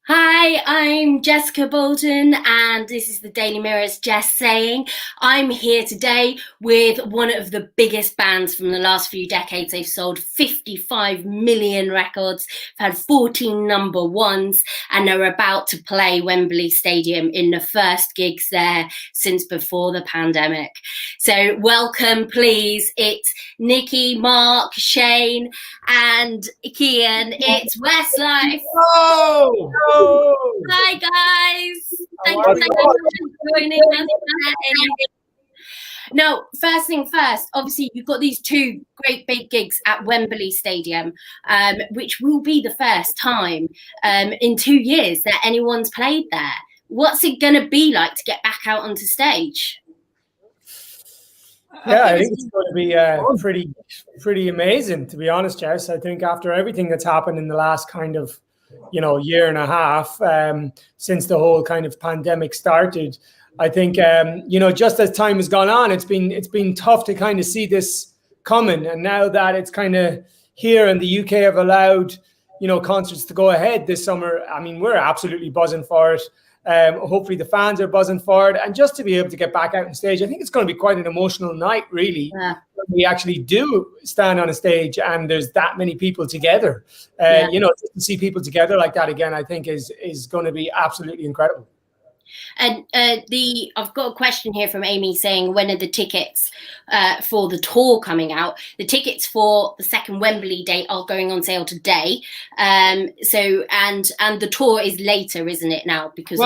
Hi, I'm Jessica Boulton, and this is the Daily Mirror's Jess Saying. I'm here today with one of the biggest bands from the last few decades. They've sold 55 million records, had 14 number ones, and are about to play Wembley Stadium in the first gigs there since before the pandemic. So welcome, please. It's Nikki, Mark, Shane, and Kian. It's Westlife. Oh, Hi guys! Thank how you are so much for joining us today. Now, first thing first, obviously you've got these two great big gigs at Wembley Stadium, which will be the first time in 2 years that anyone's played there. What's it going to be like to get back out onto stage? Yeah, I think it's going to be pretty amazing, to be honest, Jess. I think after everything that's happened in the last kind of, year and a half since the whole kind of pandemic started, I think just as time has gone on, it's been tough to kind of see this coming. And now that it's kind of here and the UK have allowed concerts to go ahead this summer, I mean, we're absolutely buzzing for it. Hopefully the fans are buzzing for it, and just to be able to get back out on stage, I think it's going to be quite an emotional night, really. Yeah. When we actually do stand on a stage and there's that many people together. Just to see people together like that again, I think is going to be absolutely incredible. And I've got a question here from Amy saying, when are the tickets for the tour coming out? The tickets for the second Wembley date are going on sale today. And the tour is later, isn't it now? Because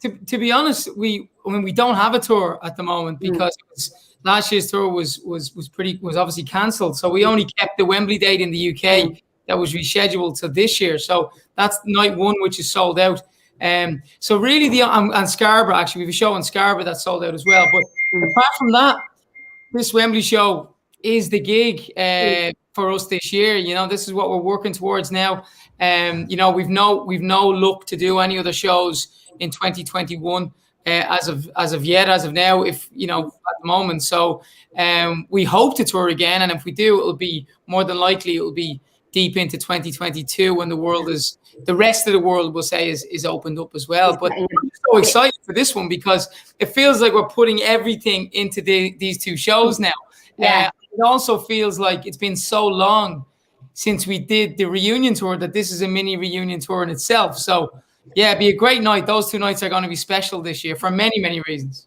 to be honest, we don't have a tour at the moment because last year's tour was obviously cancelled. So we only kept the Wembley date in the UK that was rescheduled to this year. So that's night one, which is sold out. So really and Scarborough, actually, we have a show in Scarborough that's sold out as well. But apart from that, this Wembley show is the gig for us this year. This is what we're working towards now. We've no look to do any other shows in 2021 as of now, if at the moment. So we hope to tour again, and if we do, it'll be more than likely it'll be deep into 2022 when the rest of the world, we'll say, is opened up as well. But I'm so excited for this one because it feels like we're putting everything into these two shows now. Yeah. It also feels like it's been so long since we did the reunion tour that this is a mini reunion tour in itself. So yeah, it'd be a great night. Those two nights are going to be special this year for many, many reasons.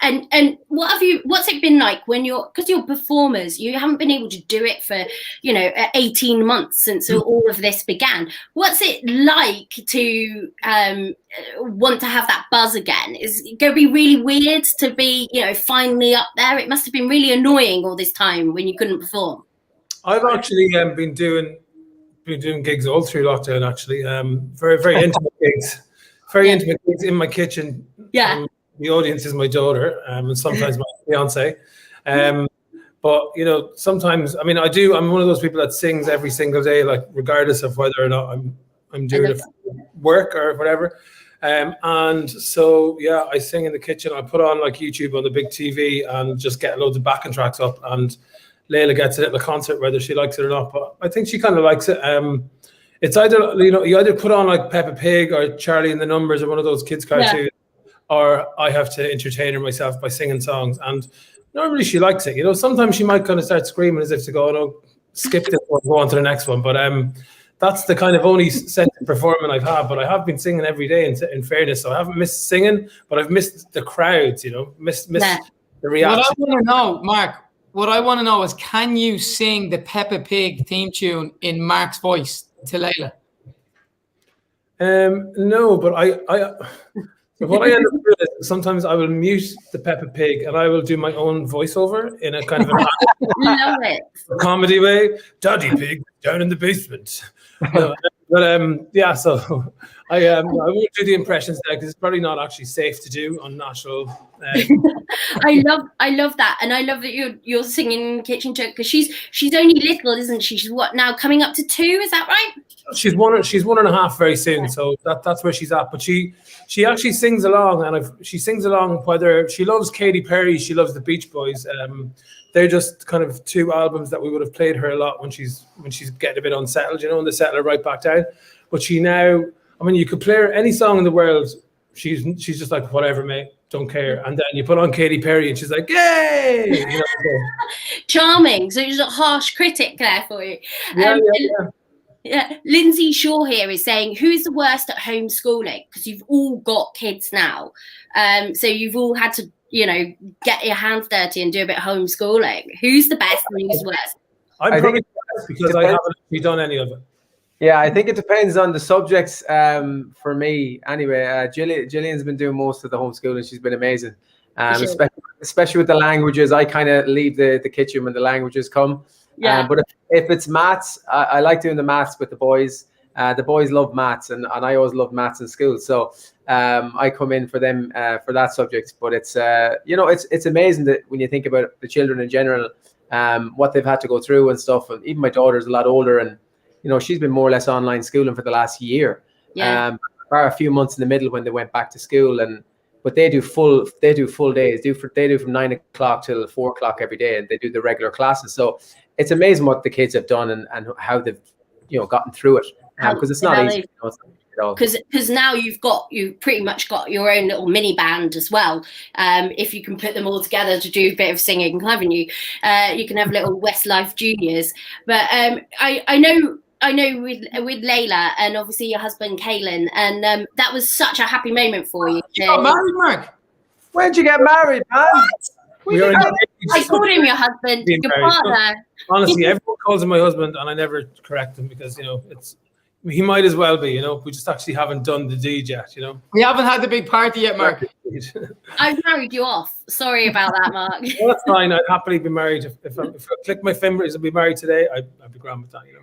And what's it been like because you're performers, you haven't been able to do it for 18 months since all of this began. What's it like to want to have that buzz again? Is it going to be really weird to be finally up there? It must have been really annoying all this time when you couldn't perform. I've actually been doing gigs all through lockdown, actually. Very, very intimate gigs. Intimate gigs in my kitchen. Yeah. The audience is my daughter, and sometimes my fiance. But sometimes, I mean, I'm one of those people that sings every single day, like regardless of whether or not I'm doing it for work or whatever. And so yeah, I sing in the kitchen. I put on like YouTube on the big TV and just get loads of backing tracks up. And Layla gets it at the concert, whether she likes it or not. But I think she kind of likes it. It's either you either put on like Peppa Pig or Charlie and the Numbers or one of those kids cartoons. Yeah. Or I have to entertain her myself by singing songs. And normally she likes it. Sometimes she might kind of start screaming as if to go, no, skip this one, go on to the next one. But that's the kind of only sense of performing I've had. But I have been singing every day in fairness. So I haven't missed singing, but I've missed the crowds, missed the reaction. What I want to know, Mark, is, can you sing the Peppa Pig theme tune in Mark's voice to Layla? No, but I what I end up doing is sometimes I will mute the Peppa Pig and I will do my own voiceover in a kind of Love it. comedy way. Daddy Pig down in the basement. So I won't do the impressions there because it's probably not actually safe to do on national. I love that, and I love that you're singing in the kitchen too, because she's only little, isn't she? She's what now, coming up to 2? Is that right? She's 1.5 very soon, so that's where she's at. But she actually sings along, and she sings along whether she loves Katy Perry, she loves the Beach Boys. They're just kind of two albums that we would have played her a lot when she's getting a bit unsettled, and they settle her right back down. But she now, I mean, you could play her any song in the world. She's just like, whatever, mate, don't care. And then you put on Katy Perry and she's like, yay! You know, so. Charming. So she's a harsh critic there for you. Yeah. Yeah, Lindsay Shaw here is saying, who's the worst at homeschooling? Because you've all got kids now. So you've all had to, you know, get your hands dirty and do a bit of homeschooling. Who's the best and who's worst? I think it's best because I haven't actually done any of it. Yeah, I think it depends on the subjects. For me, anyway, Gillian's been doing most of the homeschooling. She's been amazing, especially with the languages. I kind of leave the kitchen when the languages come. Yeah. But if it's maths, I like doing the maths with the boys. The boys love maths, and I always love maths in school. So I come in for them for that subject. But it's you know, it's amazing that when you think about the children in general, what they've had to go through and stuff. And even my daughter's a lot older, and you know, she's been more or less online schooling for the last year. Yeah. Bar a few months in the middle when they went back to school, but they do full days. They do from 9 o'clock till 4 o'clock every day, and they do the regular classes. So it's amazing what the kids have done and how they've, you know, gotten through it. Because it's not easy. Because now you pretty much got your own little mini band as well. If you can put them all together to do a bit of singing, haven't you? You can have little Westlife juniors. But I know with Layla and obviously your husband Kaylin, and that was such a happy moment for you. You got married, Mark? When'd you get married, man? I called him your husband, your partner. Honestly, everyone calls him my husband, and I never correct him because, you know, he might as well be, you know. We just actually haven't done the deed yet, you know. We haven't had the big party yet, Mark. I've married you off. Sorry about that, Mark. Well, that's fine. I'd happily be married. If I click my fingers and be married today, I'd be grand with that, you know.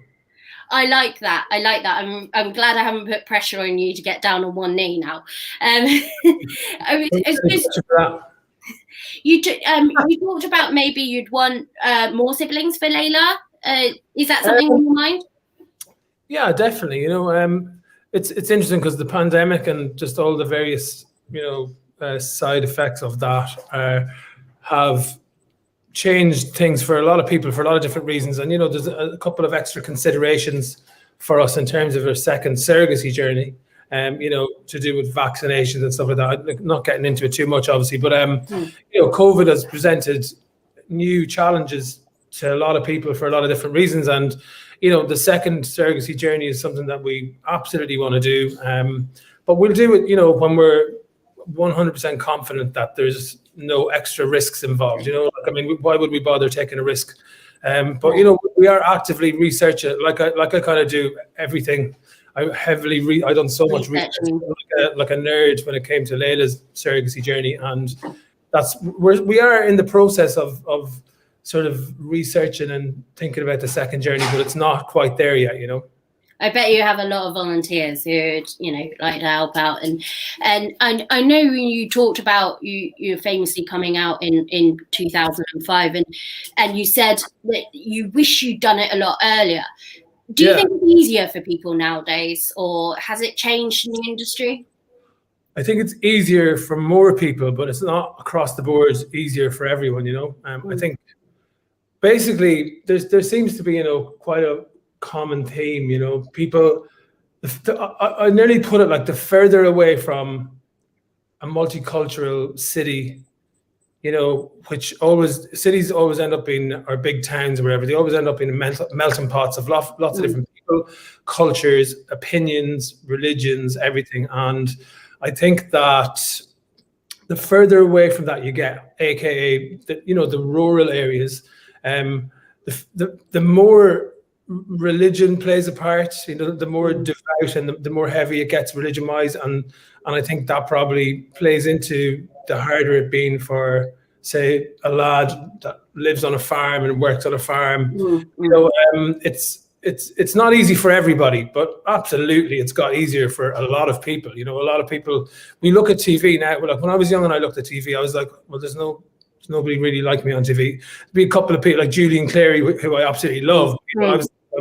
I like that. I'm glad I haven't put pressure on you to get down on one knee now. You talked about maybe you'd want more siblings for Layla. Is that something on your mind? Yeah, definitely. You know, it's interesting because the pandemic and just all the various, you know, side effects of that have changed things for a lot of people for a lot of different reasons. And, you know, there's a couple of extra considerations for us in terms of our second surrogacy journey, you know, to do with vaccinations and stuff like that. I'm not getting into it too much, obviously, but, you know, COVID has presented new challenges to a lot of people for a lot of different reasons. And, you know, the second surrogacy journey is something that we absolutely want to do. But we'll do it, you know, when we're 100% confident that there's no extra risks involved. You know, like, I mean, why would we bother taking a risk? But, you know, we are actively researching, like I kind of do everything. I done so much research, like a nerd when it came to Layla's surrogacy journey. And we are in the process of sort of researching and thinking about the second journey, but it's not quite there yet, you know. I bet you have a lot of volunteers who'd, you know, like to help out. And I know when you talked about you famously coming out in 2005, and you said that you wish you'd done it a lot earlier. Do you think it's easier for people nowadays, or has it changed in the industry? I think it's easier for more people, but it's not across the board easier for everyone, you know. I think basically there seems to be, you know, quite a common theme, you know. People, I nearly put it like, the further away from a multicultural city, you know, which cities always end up being, or big towns or wherever, they always end up in melting pots of lots of different people, cultures, opinions, religions, everything. And I think that the further away from that you get, aka you know, the rural areas, the more religion plays a part, you know, the more devout and the more heavy it gets religion wise, and I think that probably plays into the harder it being for, say, a lad that lives on a farm and works on a farm. You know, it's not easy for everybody, but absolutely it's got easier for a lot of people. You know, a lot of people, we look at TV now, like when I was young and I looked at TV, I was like, well, there's nobody really like me on TV. There'd be a couple of people like Julian Clary, who I absolutely love. You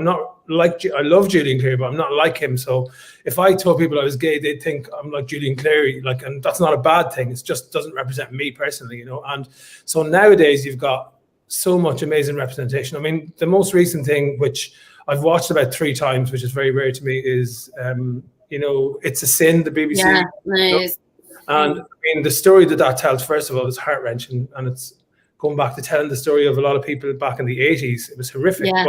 know, I love Julian Clary, but I'm not like him. So if I told people I was gay, they'd think I'm like Julian Clary, like, and that's not a bad thing. It just doesn't represent me personally, you know. And so nowadays you've got so much amazing representation. I mean, the most recent thing, which I've watched about 3 times, which is very rare to me, is It's a Sin, the BBC. Yeah, nice. And I mean, the story that tells, first of all, is heart-wrenching, and it's going back to telling the story of a lot of people back in the 80s. It was horrific, Yeah.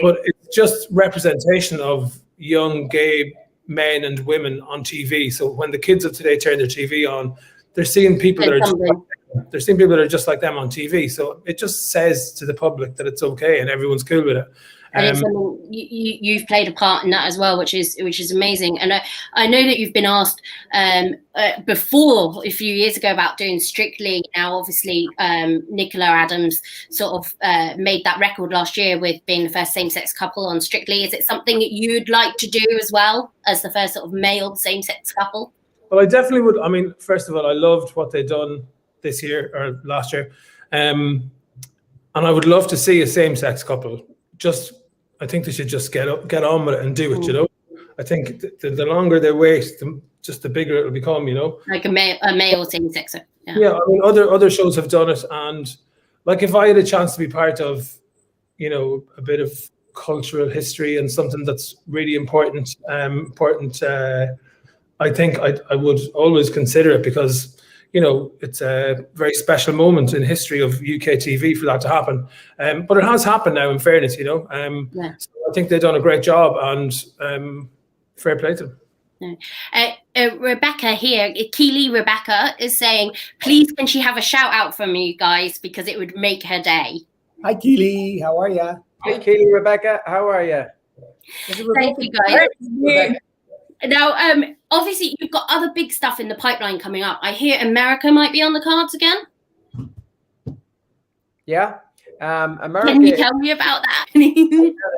but it's just representation of young gay men and women on TV. So when the kids of today turn their TV on, they're seeing people that are just like them on TV. So it just says to the public that it's okay and everyone's cool with it. And it's you've played a part in that as well, which is amazing. And I know that you've been asked before a few years ago about doing Strictly. Now, obviously, Nicola Adams sort of made that record last year with being the first same-sex couple on Strictly. Is it something that you'd like to do as well as the first sort of male same-sex couple? Well, I definitely would. I mean, first of all, I loved what they've done this year or last year, and I would love to see a same-sex couple. I think they should just get on with it and do it. I think the longer they wait, the bigger it'll become. Like a male same-sex. Yeah. I mean, other shows have done it, and like if I had a chance to be part of, a bit of cultural history and something that's really important. I think I would always consider it because, it's a very special moment in history of UK TV for that to happen. But it has happened now, in fairness, So I think they've done a great job, and fair play to them. Rebecca here, Keely Rebecca is saying, please can she have a shout out from you guys because it would make her day. Hi, Keely. How are you? Hi, Keely Rebecca. How are you? Thank you, guys. Now, obviously, you've got other big stuff in the pipeline coming up. I hear America might be on the cards again. Yeah. America. Can you tell me about that?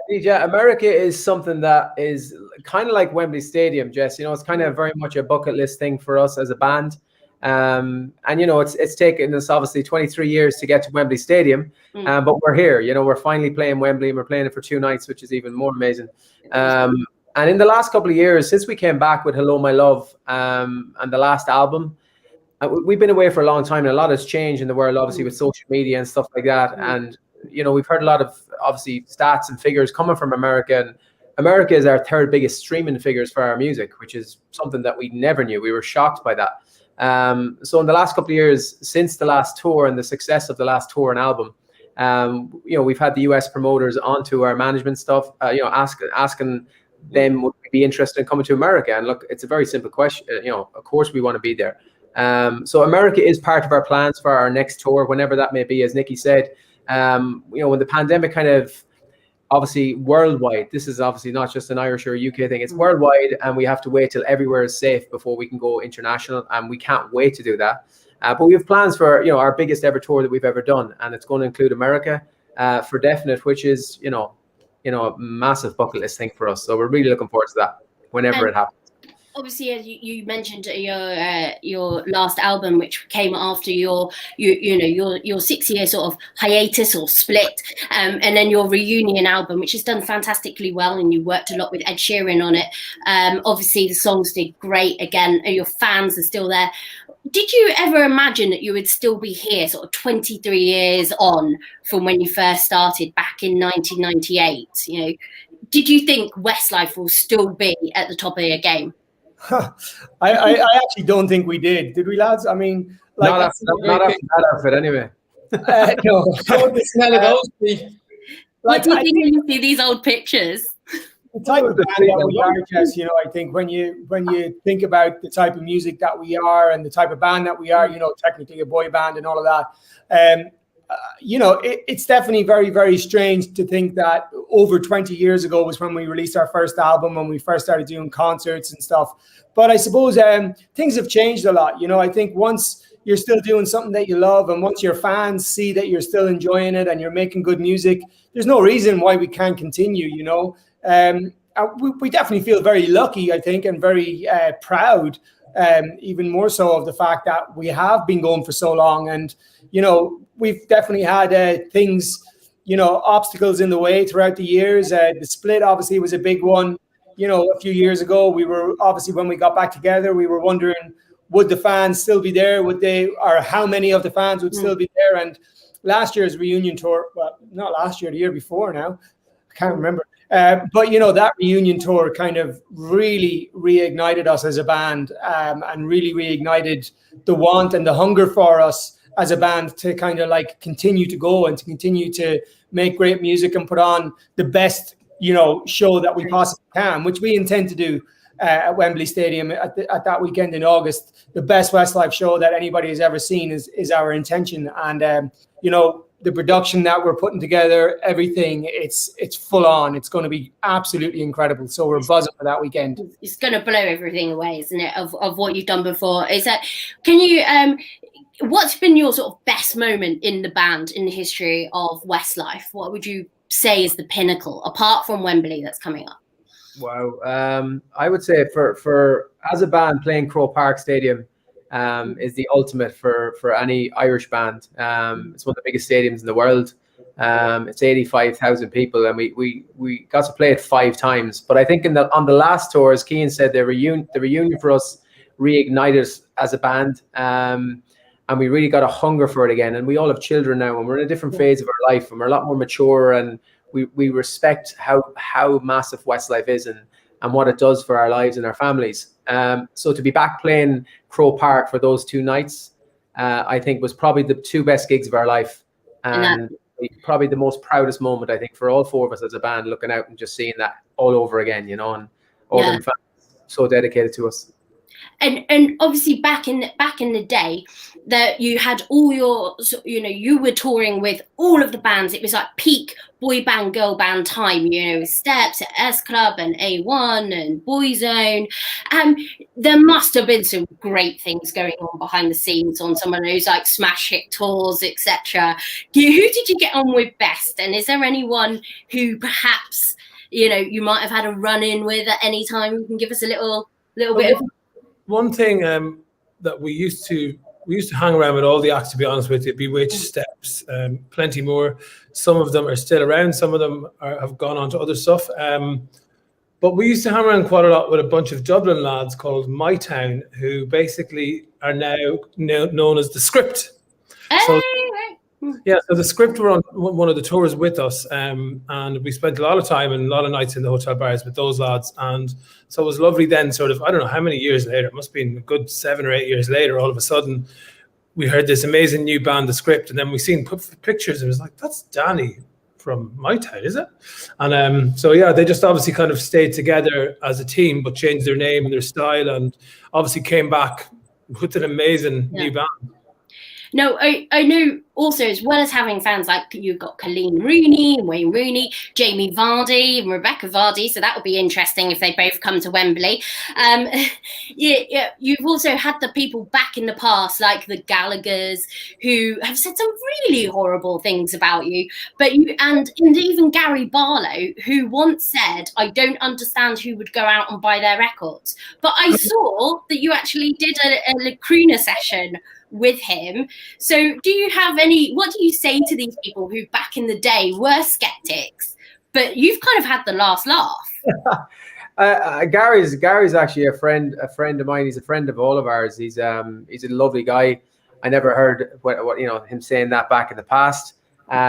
Yeah, America is something that is kind of like Wembley Stadium, Jess. It's kind of very much a bucket list thing for us as a band. And it's taken us obviously 23 years to get to Wembley Stadium, but we're here. We're finally playing Wembley, and we're playing it for 2 nights, which is even more amazing. And in the last couple of years, since we came back with Hello My Love and the last album, we've been away for a long time, and a lot has changed in the world, obviously, with social media and stuff like that. And we've heard a lot of obviously stats and figures coming from America, and America is our 3rd biggest streaming figures for our music, which is something that we never knew. We were shocked by that. So in the last couple of years, since the last tour and the success of the last tour and album, we've had the US promoters onto our management stuff, asking them would we be interested in coming to America. And look, it's a very simple question. Of course we want to be there. So America is part of our plans for our next tour, whenever that may be. As Nikki said, when the pandemic kind of, obviously worldwide, this is obviously not just an Irish or UK thing, it's worldwide, and we have to wait till everywhere is safe before we can go international, and we can't wait to do that. But we have plans for our biggest ever tour that we've ever done, and it's going to include America for definite, which is a massive bucket list thing for us. So we're really looking forward to that whenever it happens. Obviously, as you mentioned, your last album, which came after your 6-year sort of hiatus or split, and then your reunion album, which has done fantastically well, and you worked a lot with Ed Sheeran on it. Obviously, the songs did great. Again, your fans are still there. Did you ever imagine that you would still be here, sort of 23 years on from when you first started back in 1998? Did you think Westlife will still be at the top of your game? I actually don't think we did we, lads? I mean, like, not after that outfit anyway. No. The smell of those. What do you think when you see these old pictures? The type of band that we are, Jess, I think when you think about the type of music that we are and the type of band that we are, technically a boy band and all of that, it's definitely very, very strange to think that over 20 years ago was when we released our first album, when we first started doing concerts and stuff. But I suppose things have changed a lot. I think once you're still doing something that you love, and once your fans see that you're still enjoying it and you're making good music, there's no reason why we can't continue, we definitely feel very lucky, I think, and very proud, even more so of the fact that we have been going for so long. And, we've definitely had things, obstacles in the way throughout the years. The split obviously was a big one. A few years ago, we were obviously, when we got back together, we were wondering, would the fans still be there? Or how many of the fans would still be there? And last year's reunion tour, well, not last year, the year before now, I can't remember. But, you know, that reunion tour kind of really reignited us as a band, and really reignited the want and the hunger for us as a band to kind of like continue to go and to continue to make great music and put on the best, you know, show that we possibly can, which we intend to do at Wembley Stadium at that weekend in August. The best Westlife show that anybody has ever seen is our intention. And, you know, the production that we're putting together, everything, it's full on. It's going to be absolutely incredible. So we're buzzing for that weekend. It's going to blow everything away, isn't it, of what you've done before? Is that, can you, what's been your sort of best moment in the band in the history of Westlife? What would you say is the pinnacle, apart from Wembley that's coming up? Wow. I would say for as a band, playing Croke Park Stadium is the ultimate for any Irish band. It's one of the biggest stadiums in the world. It's 85,000 people, and we got to play it 5 times. But I think on the last tour, as Cian said, the reunion for us reignited us as a band, and we really got a hunger for it again. And we all have children now, and we're in a different phase of our life, and we're a lot more mature, and we respect how massive Westlife is and what it does for our lives and our families. So to be back playing Croke Park for those 2 nights, I think was probably the 2 best gigs of our life, and probably the most proudest moment, I think, for all 4 of us as a band, looking out and just seeing that all over again, you know, and all them fans so dedicated to us. And obviously back in the day that you had all your, you know, you were touring with all of the bands. It was like peak boy band, girl band time, you know, Steps at S Club and A1 and Boyzone. There must have been some great things going on behind the scenes on some of those like smash hit tours, etc. Who did you get on with best? And is there anyone who perhaps, you know, you might have had a run in with at any time? You can give us a little bit of. One thing that we used to hang around with all the acts, to be honest with you, Bewitched, Steps, plenty more. Some of them are still around. Some of them have gone on to other stuff. But we used to hang around quite a lot with a bunch of Dublin lads called My Town, who basically are now known as The Script. So, yeah, so The Script were on one of the tours with us, and we spent a lot of time and a lot of nights in the hotel bars with those lads. And so it was lovely then, sort of, I don't know how many years later, it must have been a good 7 or 8 years later, all of a sudden, we heard this amazing new band, The Script, and then we seen pictures, and it was like, that's Danny from My Town, is it? And so, yeah, they just obviously kind of stayed together as a team, but changed their name and their style, and obviously came back with an amazing new band. No, I know also, as well as having fans like you've got Colleen Rooney, Wayne Rooney, Jamie Vardy, and Rebecca Vardy, so that would be interesting if they both come to Wembley. You've also had the people back in the past, like the Gallaghers, who have said some really horrible things about you, and even Gary Barlow, who once said, "I don't understand who would go out and buy their records." But I saw that you actually did a crooner session with him. So what do you say to these people who back in the day were skeptics, but you've kind of had the last laugh? Gary's actually a friend of mine. He's a friend of all of ours. He's a lovely guy. I never heard what you know, him saying that back in the past.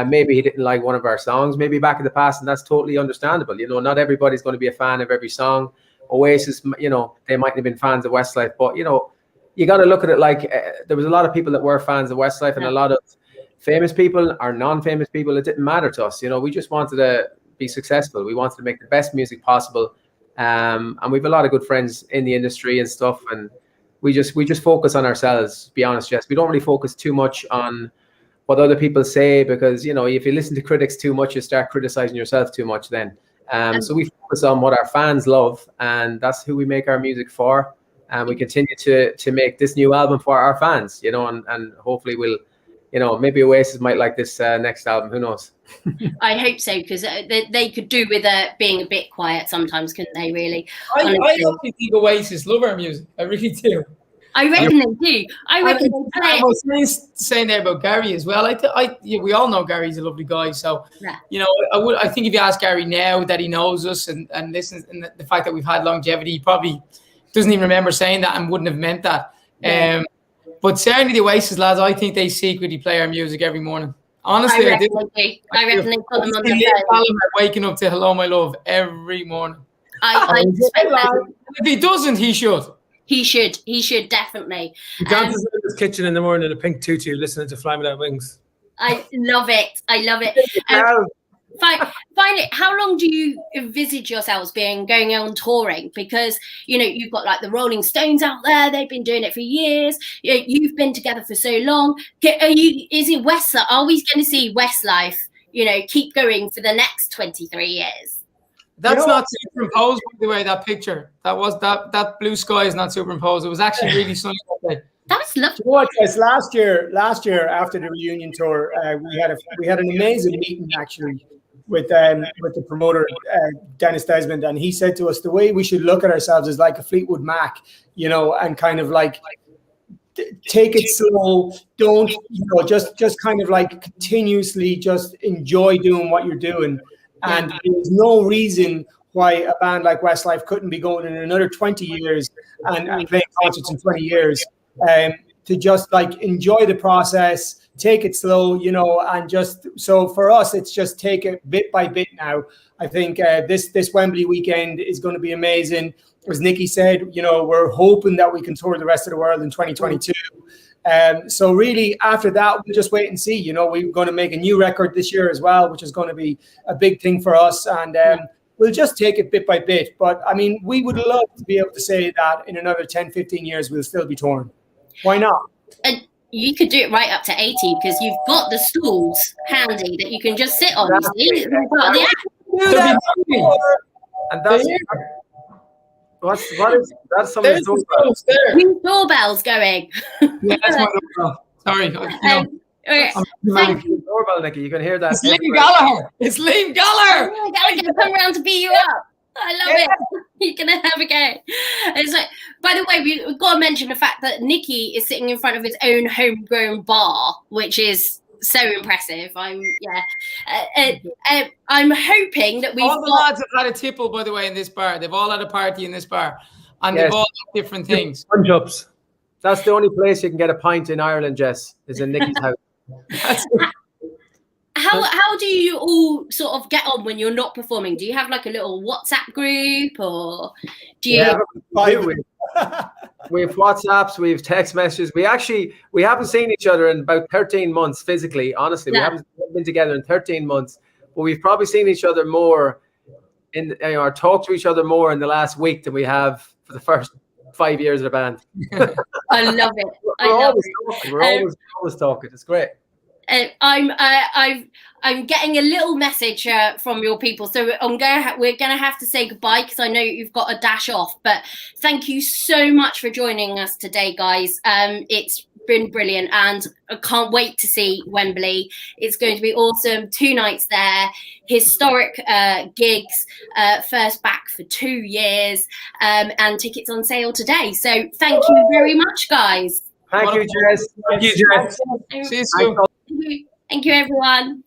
Maybe he didn't like one of our songs, maybe back in the past, and that's totally understandable. You know, not everybody's going to be a fan of every song. Oasis, you know, they mightn't have been fans of Westlife, but you know, you got to look at it like there was a lot of people that were fans of Westlife, and a lot of famous people or non-famous people. It didn't matter to us. You know, we just wanted to be successful. We wanted to make the best music possible. And we have a lot of good friends in the industry and stuff. And we just focus on ourselves, to be honest, Jess. We don't really focus too much on what other people say, because, you know, if you listen to critics too much, you start criticizing yourself too much then. So we focus on what our fans love, and that's who we make our music for. And we continue to make this new album for our fans, you know, and hopefully we'll, you know, maybe Oasis might like this next album. Who knows? I hope so, because they could do with being a bit quiet sometimes, couldn't they, really? I honestly think Oasis love our music. I really do. I reckon they do. I reckon they play. I was saying there about Gary as well. We all know Gary's a lovely guy. So, you know, I think if you ask Gary now that he knows us and listens, and the fact that we've had longevity, he probably doesn't even remember saying that and wouldn't have meant that. But certainly the Oasis lads, I think they secretly play our music every morning. Honestly, I reckon did. they do. I reckon they've got them on See the Liam phone. Gallagher waking up to "Hello, my love" every morning. I suspect that If he doesn't, he should. he should. He should definitely. He dances in his kitchen in the morning in a pink tutu, listening to "Fly Me Like Wings." I love it. I love it. Finally, how long do you envisage yourselves going on touring? Because you've got like the Rolling Stones out there; they've been doing it for years. You've been together for so long. Is it Westlife? Are we going to see Westlife? Keep going for the next 23 years. That's not superimposed, by the way. That picture, that blue sky is not superimposed. It was actually really sunny that day. That was lovely. You know what, Jess? Last year after the reunion tour, we had an amazing meeting actually with the promoter Dennis Desmond, and he said to us the way we should look at ourselves is like a Fleetwood Mac, and kind of like take it slow. Don't just kind of like continuously just enjoy doing what you're doing, and there's no reason why a band like Westlife couldn't be going in another 20 years and playing concerts in 20 years. To just like enjoy the process, take it slow, and just so for us, it's just take it bit by bit now. I think this Wembley weekend is going to be amazing. As Nikki said, we're hoping that we can tour the rest of the world in 2022. So really, after that, we'll just wait and see. We're going to make a new record this year as well, which is going to be a big thing for us, and we'll just take it bit by bit. But I mean, we would love to be able to say that in another 10, 15 years, we'll still be touring. Why not? And you could do it right up to 80 because you've got the stools handy that you can just sit on. You see? And that's some of the doorbells. Doorbells going. Yeah, that's my doorbell. Sorry. Thank you. Doorbell, Nikki. You can hear that. It's Liam Gallagher. It's Liam Gallagher. I'm going to come around to beat you up. I love it. You're going to have a go. It's like, by the way, we've got to mention the fact that Nicky is sitting in front of his own homegrown bar, which is so impressive. I'm hoping that we've all the lads have had a tipple, by the way, in this bar. They've all had a party in this bar, and they've all had different things. Punch-ups. That's the only place you can get a pint in Ireland, Jess, is in Nicky's house. How do you all sort of get on when you're not performing? Do you have like a little WhatsApp group, or do you? We have WhatsApps, we have text messages. We haven't seen each other in about 13 months physically. Honestly, we haven't been together in 13 months, but we've probably seen each other more or talked to each other more in the last week than we have for the first 5 years of the band. I love it. We're always talking. It's great. I'm getting a little message from your people, so we're gonna have to say goodbye because I know you've got to dash off. But thank you so much for joining us today, guys. It's been brilliant, and I can't wait to see Wembley. It's going to be awesome. 2 nights there, historic gigs, first back for 2 years, and tickets on sale today. So thank you very much, guys. Thank you, Jess. Thank you, Jess. See you soon. Thank you, everyone.